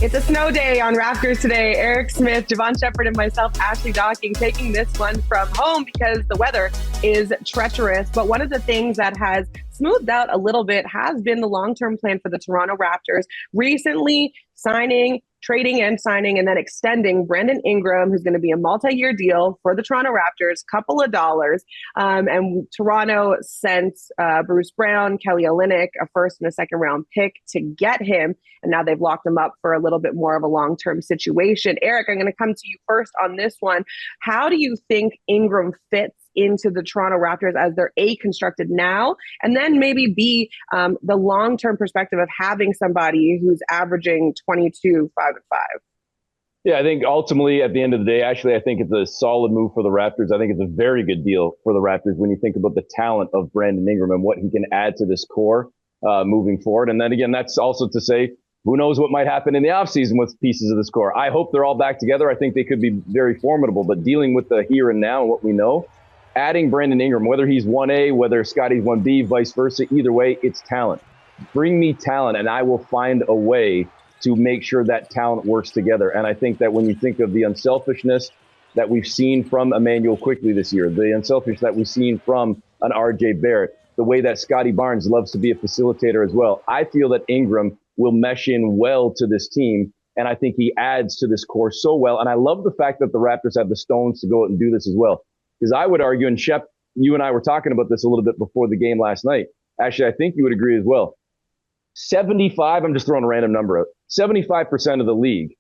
It's a snow day on Raptors today. Eric Smith, Jevohn Shepherd, and myself, Ashley Docking, taking this one from home because the weather is treacherous. But one of the things that has smoothed out a little bit has been the long-term plan for the Toronto Raptors. Recently trading and signing, and then extending Brandon Ingram, who's going to be a multi-year deal for the Toronto Raptors, couple of dollars. And Toronto sent Bruce Brown, Kelly Olynyk, a first and a second round pick to get him. And now they've locked him up for a little bit more of a long-term situation. Eric, I'm going to come to you first on this one. How do you think Ingram fits into the Toronto Raptors as they're A, constructed now, and then maybe B, the long-term perspective of having somebody who's averaging 22, 5 and 5? Yeah, I think ultimately at the end of the day, actually, I think it's a solid move for the Raptors. I think it's a very good deal for the Raptors when you think about the talent of Brandon Ingram and what he can add to this core moving forward. And then again, that's also to say, who knows what might happen in the offseason with pieces of this core. I hope they're all back together. I think they could be very formidable, but dealing with the here and now and what we know, adding Brandon Ingram, whether he's 1A, whether Scottie's 1B, vice versa, either way, it's talent. Bring me talent, and I will find a way to make sure that talent works together. And I think that when you think of the unselfishness that we've seen from Emmanuel Quickley this year, the unselfish that we've seen from an RJ Barrett, the way that Scottie Barnes loves to be a facilitator as well, I feel that Ingram will mesh in well to this team. And I think he adds to this core so well. And I love the fact that the Raptors have the stones to go out and do this as well. Because I would argue, and Shep, you and I were talking about this a little bit before the game last night. Actually, I think you would agree as well. 75, I'm just throwing a random number out, 75% of the league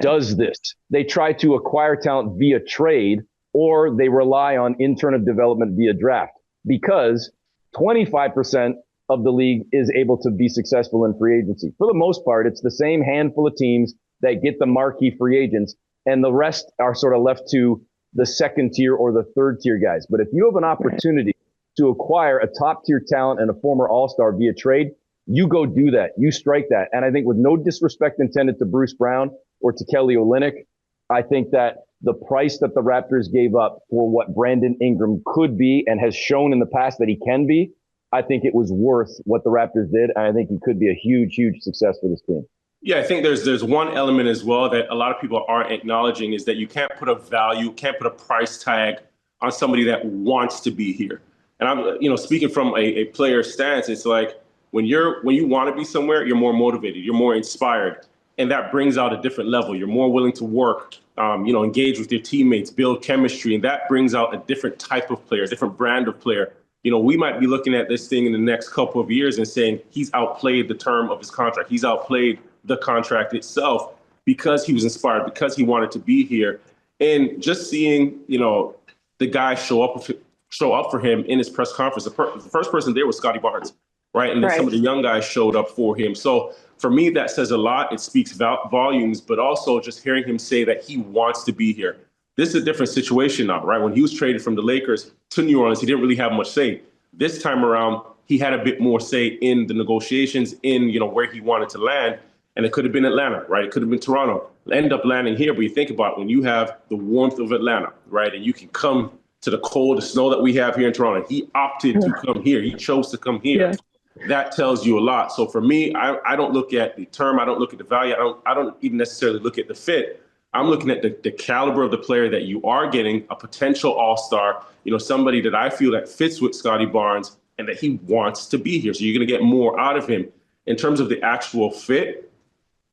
does this. They try to acquire talent via trade, or they rely on internal development via draft, because 25% of the league is able to be successful in free agency. For the most part, it's the same handful of teams that get the marquee free agents, and the rest are sort of left to the second tier or the third tier guys. But if you have an opportunity to acquire a top tier talent and a former all-star via trade, you go do that. You strike that. And I think with no disrespect intended to Bruce Brown or to Kelly Olynyk, I think that the price that the Raptors gave up for what Brandon Ingram could be and has shown in the past that he can be, I think it was worth what the Raptors did. And I think he could be a huge, huge success for this team. Yeah, I think there's one element as well that a lot of people aren't acknowledging, is that you can't put a value, can't put a price tag on somebody that wants to be here. And I'm, speaking from a player's stance, it's like when you want to be somewhere, you're more motivated, you're more inspired, and that brings out a different level. You're more willing to work, engage with your teammates, build chemistry, and that brings out a different type of player, a different brand of player. We might be looking at this thing in the next couple of years and saying he's outplayed the term of his contract. He's outplayed the contract itself because he was inspired, because he wanted to be here. And just seeing, the guy show up for him in his press conference. The first person there was Scottie Barnes, right? And then some of the young guys showed up for him. So for me, that says a lot. It speaks volumes, but also just hearing him say that he wants to be here. This is a different situation now, right? When he was traded from the Lakers to New Orleans, he didn't really have much say. This time around, he had a bit more say in the negotiations, in, where he wanted to land. And it could have been Atlanta, right? It could have been Toronto. End up landing here, but you think about it, when you have the warmth of Atlanta, right? And you can come to the cold, the snow that we have here in Toronto. He opted to come here. He chose to come here. Yeah. That tells you a lot. So for me, I don't look at the term. I don't look at the value. I don't even necessarily look at the fit. I'm looking at the caliber of the player that you are getting, a potential all-star, somebody that I feel that fits with Scottie Barnes and that he wants to be here. So you're going to get more out of him. In terms of the actual fit,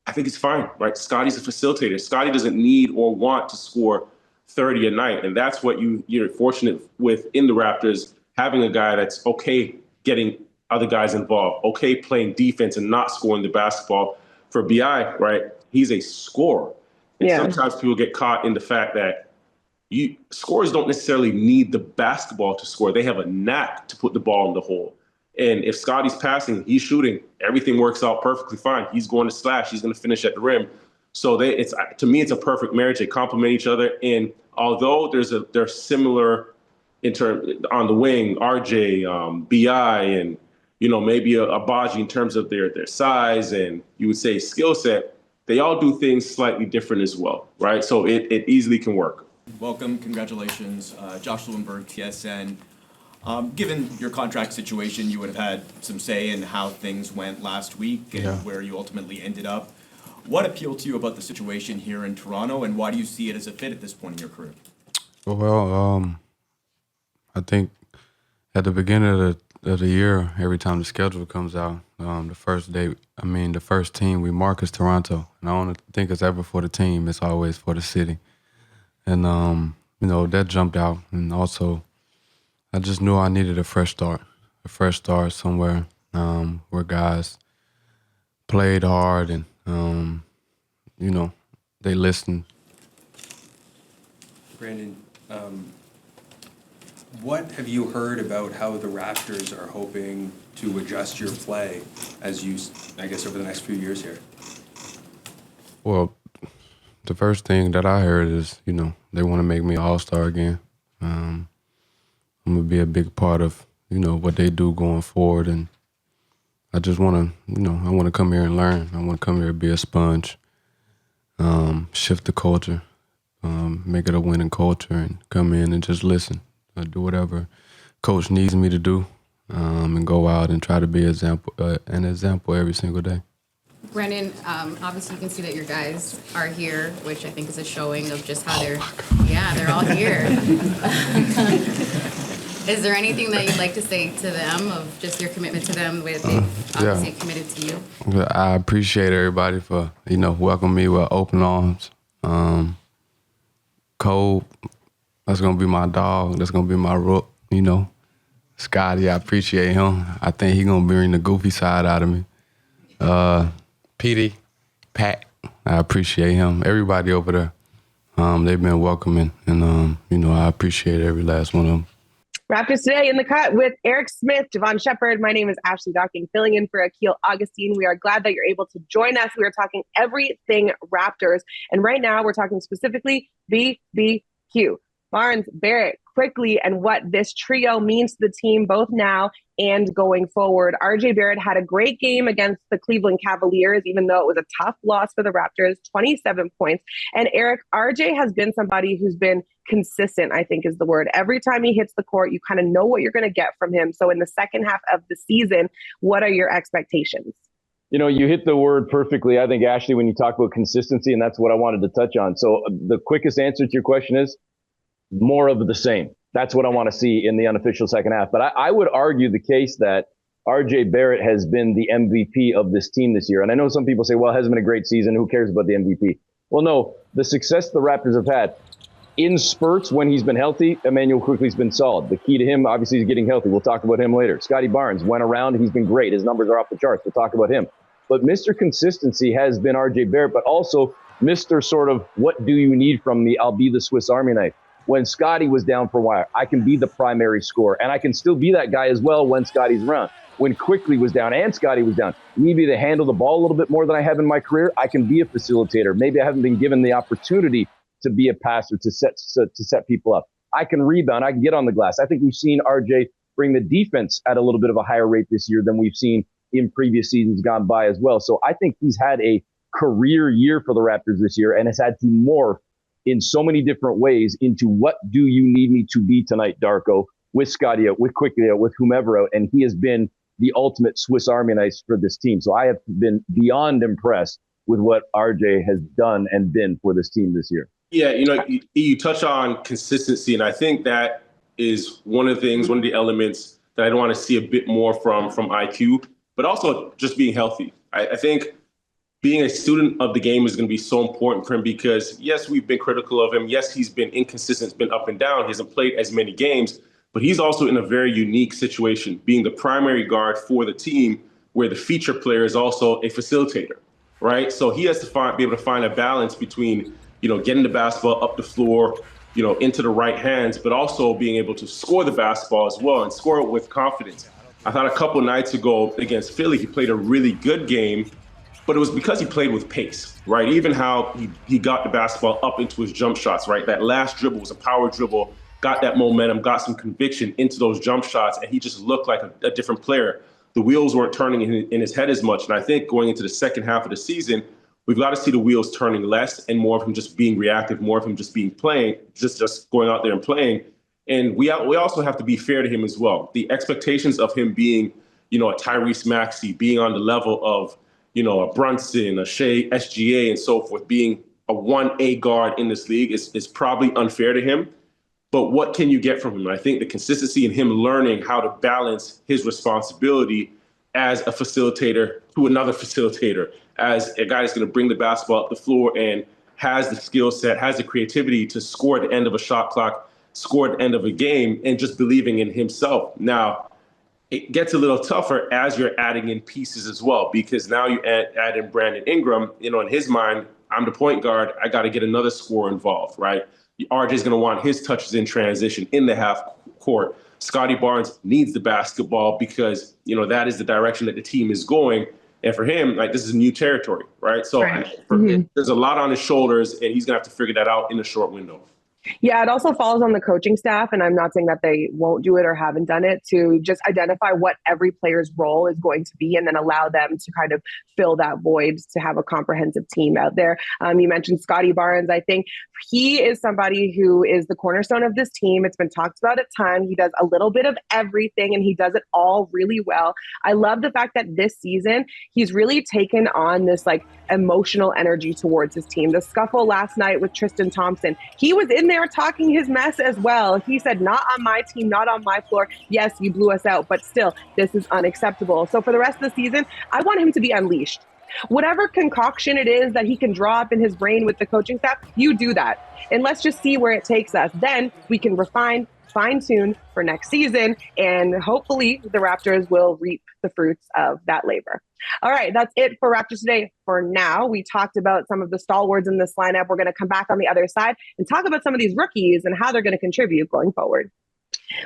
I think it's fine, right? Scottie's a facilitator. Scottie doesn't need or want to score 30 a night. And that's what you're fortunate with in the Raptors, having a guy that's okay getting other guys involved, okay playing defense and not scoring the basketball. For BI, right, he's a scorer. And sometimes people get caught in the fact that scorers don't necessarily need the basketball to score. They have a knack to put the ball in the hole. And if Scottie's passing, he's shooting, everything works out perfectly fine. He's going to slash. He's going to finish at the rim. So to me, it's a perfect marriage. They complement each other. And although they're similar in terms on the wing, RJ, BI, and maybe a Baji in terms of their size and you would say skill set, they all do things slightly different as well, right? So it easily can work. Welcome, congratulations, Josh Lewinberg, TSN. Given your contract situation, you would have had some say in how things went last week and where you ultimately ended up. What appealed to you about the situation here in Toronto, and why do you see it as a fit at this point in your career? Well, I think at the beginning of the year, every time the schedule comes out, the first team we mark is Toronto. And I don't think it's ever for the team. It's always for the city. And, that jumped out. And also, I just knew I needed a fresh start somewhere where guys played hard and, they listened. Brandon, what have you heard about how the Raptors are hoping to adjust your play as you, I guess, over the next few years here? Well, the first thing that I heard is, they want to make me an all-star again. I'm going to be a big part of, what they do going forward. And I just want to, I want to come here and learn. I want to come here and be a sponge, shift the culture, make it a winning culture, and come in and just listen. Do whatever coach needs me to do, and go out and try to be an example every single day. Brandon, obviously you can see that your guys are here, which I think is a showing of just how they're all here. Is there anything that you'd like to say to them of just your commitment to them, the way that they've obviously committed to you? I appreciate everybody for, welcoming me with open arms. Cole, that's going to be my dog. That's going to be my rook, Scottie, I appreciate him. I think he's going to bring the goofy side out of me. Petey, Pat, I appreciate him. Everybody over there, they've been welcoming, and, I appreciate every last one of them. Raptors Today in the Cut with Eric Smith, Jevohn Shepherd. My name is Ashley Docking, filling in for Akil Augustine. We are glad that you're able to join us. We are talking everything Raptors. And right now we're talking specifically BBQ. Barnes, Barrett, quickly, and what this trio means to the team both now and going forward. RJ Barrett had a great game against the Cleveland Cavaliers, even though it was a tough loss for the Raptors, 27 points. And Eric, RJ has been somebody who's been consistent, I think is the word. Every time he hits the court, you kind of know what you're going to get from him. So in the second half of the season, what are your expectations? You hit the word perfectly, I think, Ashley, when you talk about consistency, and that's what I wanted to touch on. So the quickest answer to your question is more of the same. That's what I want to see in the unofficial second half. But I would argue the case that RJ Barrett has been the MVP of this team this year. And I know some people say, well, it hasn't been a great season. Who cares about the MVP? Well, no, the success the Raptors have had in spurts when he's been healthy, Emmanuel Quickley's been solid. The key to him, obviously, is getting healthy. We'll talk about him later. Scottie Barnes went around. He's been great. His numbers are off the charts. We'll talk about him. But Mr. Consistency has been RJ Barrett, but also Mr. sort of, what do you need from me? I'll be the Swiss Army knife. When Scottie was down for a while, I can be the primary scorer, and I can still be that guy as well when Scottie's around. When Quickley was down and Scottie was down, maybe to handle the ball a little bit more than I have in my career, I can be a facilitator. Maybe I haven't been given the opportunity to be a passer, to set people up. I can rebound. I can get on the glass. I think we've seen RJ bring the defense at a little bit of a higher rate this year than we've seen in previous seasons gone by as well. So I think he's had a career year for the Raptors this year and has had to morph in so many different ways into what do you need me to be tonight, Darko, with Scottie out, with Quickley out, with whomever out. And he has been the ultimate Swiss Army knife for this team. So I have been beyond impressed with what RJ has done and been for this team this year. Yeah, you touch on consistency, and I think that is one of the elements that I want to see a bit more from IQ, but also just being healthy. I think being a student of the game is going to be so important for him because, yes, we've been critical of him. Yes, he's been inconsistent, been up and down. He hasn't played as many games, but he's also in a very unique situation, being the primary guard for the team where the feature player is also a facilitator, right? So he has to be able to find a balance between, getting the basketball up the floor, into the right hands, but also being able to score the basketball as well and score it with confidence. I thought a couple nights ago against Philly, he played a really good game, but it was because he played with pace, right? Even how he got the basketball up into his jump shots, right? That last dribble was a power dribble, got that momentum, got some conviction into those jump shots, and he just looked like a different player. The wheels weren't turning in his head as much. And I think going into the second half of the season, we've got to see the wheels turning less and more of him just being reactive, more of him just just going out there and playing. And we also have to be fair to him as well. The expectations of him being, a Tyrese Maxey, being on the level of, a Brunson, a Shea, SGA, and so forth, being a 1A guard in this league is probably unfair to him. But what can you get from him? And I think the consistency in him learning how to balance his responsibility as a facilitator to another facilitator, as a guy that's going to bring the basketball up the floor and has the skill set, has the creativity to score at the end of a shot clock, score at the end of a game, and just believing in himself. Now, it gets a little tougher as you're adding in pieces as well, because now you add in Brandon Ingram. In his mind, I'm the point guard. I got to get another scorer involved, right? RJ's going to want his touches in transition in the half court. Scottie Barnes needs the basketball because, that is the direction that the team is going. And for him, this is new territory, right? So there's a lot on his shoulders, and he's going to have to figure that out in a short window. Yeah, it also falls on the coaching staff, and I'm not saying that they won't do it or haven't done it, to just identify what every player's role is going to be and then allow them to kind of fill that void to have a comprehensive team out there. You mentioned Scottie Barnes. I think he is somebody who is the cornerstone of this team. It's been talked about a ton. He does a little bit of everything, and he does it all really well. I love the fact that this season, he's really taken on this emotional energy towards his team. The scuffle last night with Tristan Thompson, he was in there talking his mess as well. He said, not on my team, not on my floor. Yes, you blew us out, but still, this is unacceptable. So for the rest of the season, I want him to be unleashed. Whatever concoction it is that he can draw up in his brain with the coaching staff, you do that. And let's just see where it takes us. Then we can refine, fine-tune for next season, and hopefully the Raptors will reap the fruits of that labor. All right, that's it for Raptors Today for now. We talked about some of the stalwarts in this lineup. We're going to come back on the other side and talk about some of these rookies and how they're going to contribute going forward.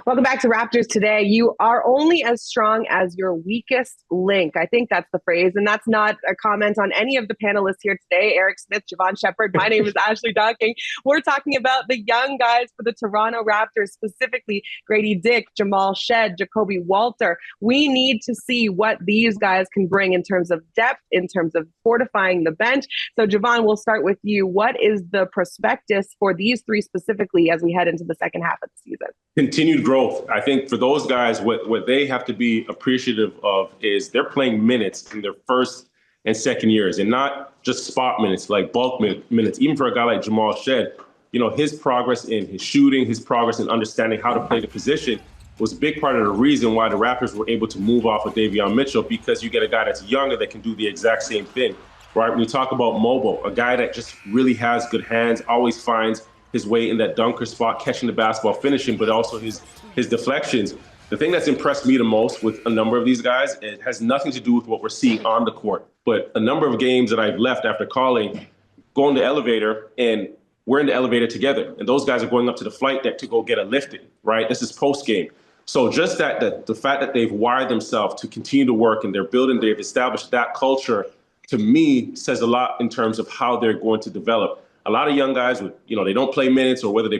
Welcome back to Raptors Today. You are only as strong as your weakest link. I think that's the phrase, and that's not a comment on any of the panelists here today. Eric Smith, Jevohn Shepherd. My name is Ashley Docking. We're talking about the young guys for the Toronto Raptors, specifically Grady Dick, Jamal Shead, Jacoby Walter. We need to see what these guys can bring in terms of depth, in terms of fortifying the bench. So, Jevohn, we'll start with you. What is the prospectus for these three specifically as we head into the second half of the season? Continued growth. I think for those guys, what they have to be appreciative of is they're playing minutes in their first and second years, and not just spot minutes, like bulk minutes. Even for a guy like Jamal Shead, his progress in his shooting, his progress in understanding how to play the position was a big part of the reason why the Raptors were able to move off of Davion Mitchell, because you get a guy that's younger that can do the exact same thing, right? When you talk about mobile, a guy that just really has good hands, always finds his way in that dunker spot, catching the basketball, finishing, but also his deflections. The thing that's impressed me the most with a number of these guys, it has nothing to do with what we're seeing on the court, but a number of games that I've left after calling, go in the elevator, and we're in the elevator together, and those guys are going up to the flight deck to go get a lift in, right? This is post-game. So just that the fact that they've wired themselves to continue to work and they've established that culture, to me, says a lot in terms of how they're going to develop. A lot of young guys, they don't play minutes, or whether they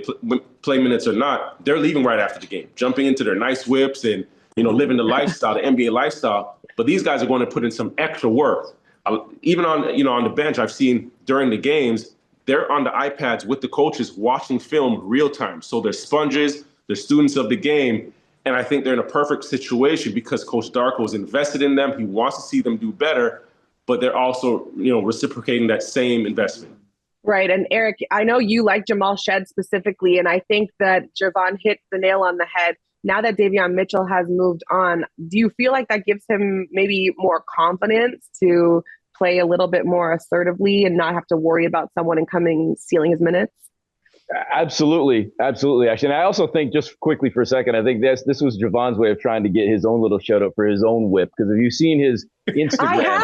play minutes or not, they're leaving right after the game, jumping into their nice whips and, living the lifestyle, the NBA lifestyle. But these guys are going to put in some extra work. Even on the bench, I've seen during the games, they're on the iPads with the coaches watching film real time. So they're sponges, they're students of the game. And I think they're in a perfect situation because Coach Darko is invested in them. He wants to see them do better, but they're also, reciprocating that same investment. Right. And Eric, I know you like Jamal Shead specifically, and I think that Jevohn hit the nail on the head. Now that Davion Mitchell has moved on, do you feel like that gives him maybe more confidence to play a little bit more assertively and not have to worry about someone stealing his minutes? Absolutely. Actually, and I also think, just quickly for a second, I think this was Jevohn's way of trying to get his own little shout out for his own whip. Because if you've seen his Instagram,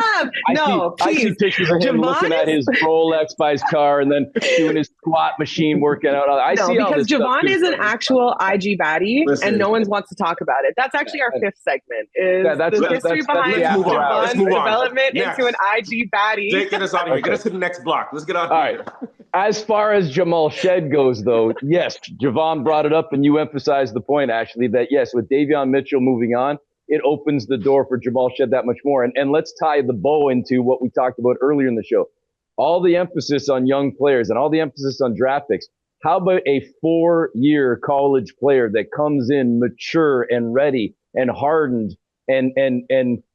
I see pictures of him looking at his Rolex by his car and then doing his squat machine working out. Because Jevohn is an actual IG baddie, and no one wants to talk about it. That's actually our fifth segment. That's the history behind Jevohn's development into an IG baddie. Get us out of here. Get us to the next block. Let's get out of here. Right. As far as Jamal Shead goes, though, yes, Jevohn brought it up, and you emphasized the point, Ashley, that yes, with Davion Mitchell moving on, it opens the door for Jamal Shead that much more. And let's tie the bow into what we talked about earlier in the show. All the emphasis on young players and all the emphasis on draft picks. How about a 4-year college player that comes in mature and ready and hardened and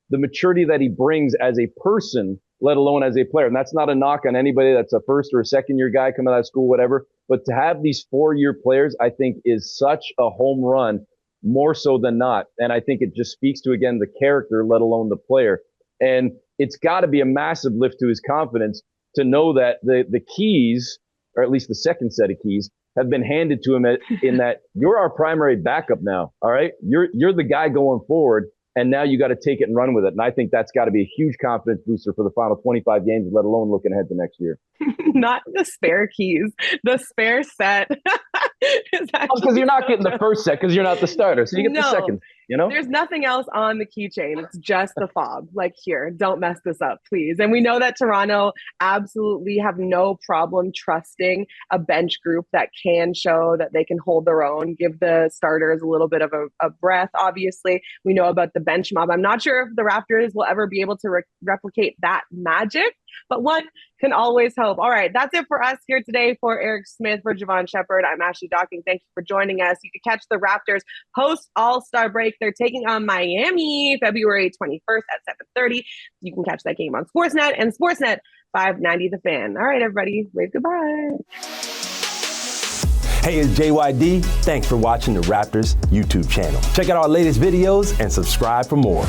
the maturity that he brings as a person, let alone as a player. And that's not a knock on anybody that's a first or a second year guy coming out of school, whatever. But to have these 4-year players, I think is such a home run, more so than not. And I think it just speaks to, again, the character, let alone the player. And it's got to be a massive lift to his confidence to know that the keys, or at least the second set of keys, have been handed to him in that you're our primary backup now. All right. You're the guy going forward. And now you got to take it and run with it. And I think that's got to be a huge confidence booster for the final 25 games, let alone looking ahead to next year. Not the spare keys, the spare set. Because you're not getting the first set because you're not the starter. So you get the second, you know? There's nothing else on the keychain. It's just the fob. Like, here, don't mess this up, please. And we know that Toronto absolutely have no problem trusting a bench group that can show that they can hold their own, give the starters a little bit of a breath. Obviously, we know about the bench mob. I'm not sure if the Raptors will ever be able to replicate that magic, but one can always hope. All right, that's it for us here today. For Eric Smith, for Jevohn Shepherd, I'm Ashley Docking. Thank you for joining us. You can catch the Raptors post All-Star break. They're taking on Miami February 21st at 7:30. You can catch that game on Sportsnet and Sportsnet 590 The Fan. All right, everybody, wave goodbye. Hey, it's JYD. Thanks for watching the Raptors YouTube channel. Check out our latest videos and subscribe for more.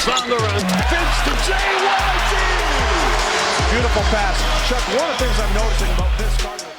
On the run, Finch to JYD. Beautiful pass. Chuck, one of the things I'm noticing about this starting